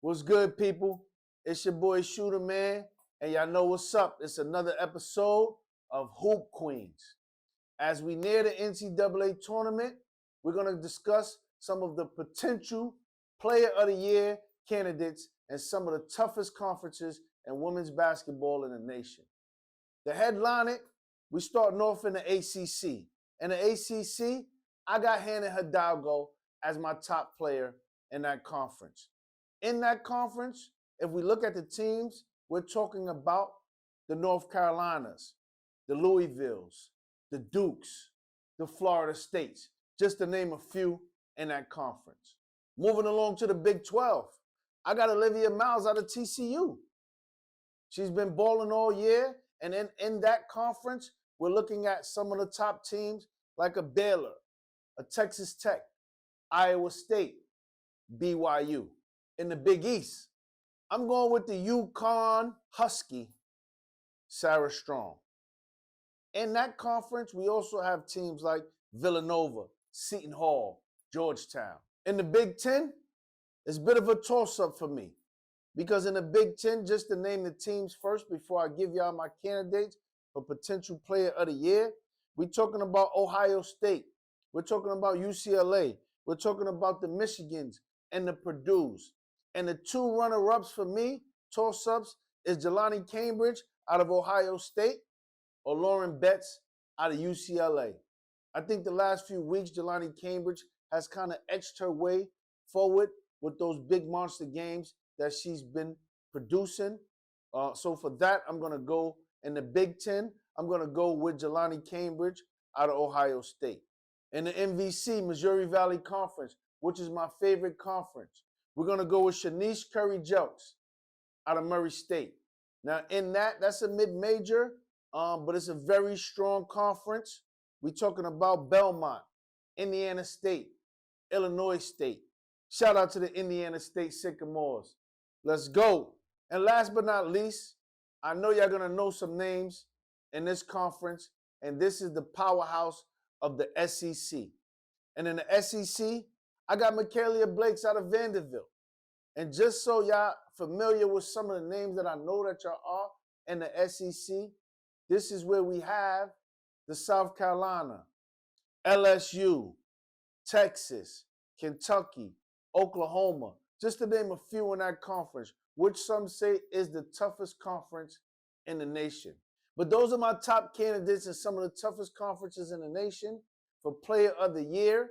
What's good, people? It's your boy Shooter Man, and y'all know what's up. It's another episode of Hoop Queens. As we near the NCAA tournament, we're going to discuss some of the potential Player of the Year candidates and some of the toughest conferences in women's basketball in the nation. The headline it, we starting off in the ACC. In the ACC, I got Hannah Hidalgo as my top player in that conference. In that conference, if we look at the teams, we're talking about the North Carolinas, the Louisvilles, the Dukes, the Florida States, just to name a few in that conference. Moving along to the Big 12, I got Olivia Miles out of TCU. She's been balling all year, and in that conference, we're looking at some of the top teams like a Baylor, a Texas Tech, Iowa State, BYU. In the Big East, I'm going with the UConn Husky, Sarah Strong. In that conference, we also have teams like Villanova, Seton Hall, Georgetown. In the Big Ten, it's a bit of a toss-up for me because in the Big Ten, just to name the teams first before I give y'all my candidates for potential Player of the Year, we're talking about Ohio State. We're talking about UCLA. We're talking about the Michigans and the Purdues. And the two runner-ups for me, toss-ups, is Jelani Cambridge out of Ohio State or Lauren Betts out of UCLA. I think the last few weeks, Jelani Cambridge has kind of etched her way forward with those big monster games that she's been producing. So for that, I'm going to go in the Big Ten. I'm going to go with Jelani Cambridge out of Ohio State. In the MVC, Missouri Valley Conference, which is my favorite conference, we're going to go with Shanice Curry-Jelks out of Murray State. Now, in that's a mid-major, but it's a very strong conference. We're talking about Belmont, Indiana State, Illinois State. Shout out to the Indiana State Sycamores. Let's go. And last but not least, I know y'all going to know some names in this conference, and this is the powerhouse of the SEC. And in the SEC, I got Michaela Blakes out of Vanderbilt. And just so y'all familiar with some of the names that I know that y'all are in the SEC, this is where we have the South Carolina, LSU, Texas, Kentucky, Oklahoma, just to name a few in that conference, which some say is the toughest conference in the nation. But those are my top candidates in some of the toughest conferences in the nation for Player of the Year.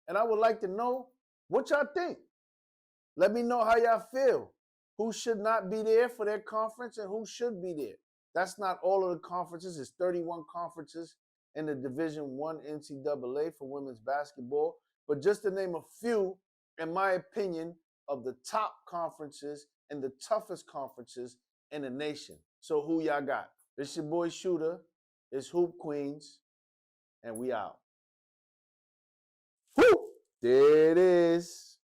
And I would like to know what y'all think. Let me know how y'all feel. Who should not be there for their conference and who should be there. That's not all of the conferences. It's 31 conferences in the Division I NCAA for women's basketball. But just to name a few, in my opinion, of the top conferences and the toughest conferences in the nation. So who y'all got? It's your boy Shooter. It's Hoop Queens. And we out. Woo! There it is.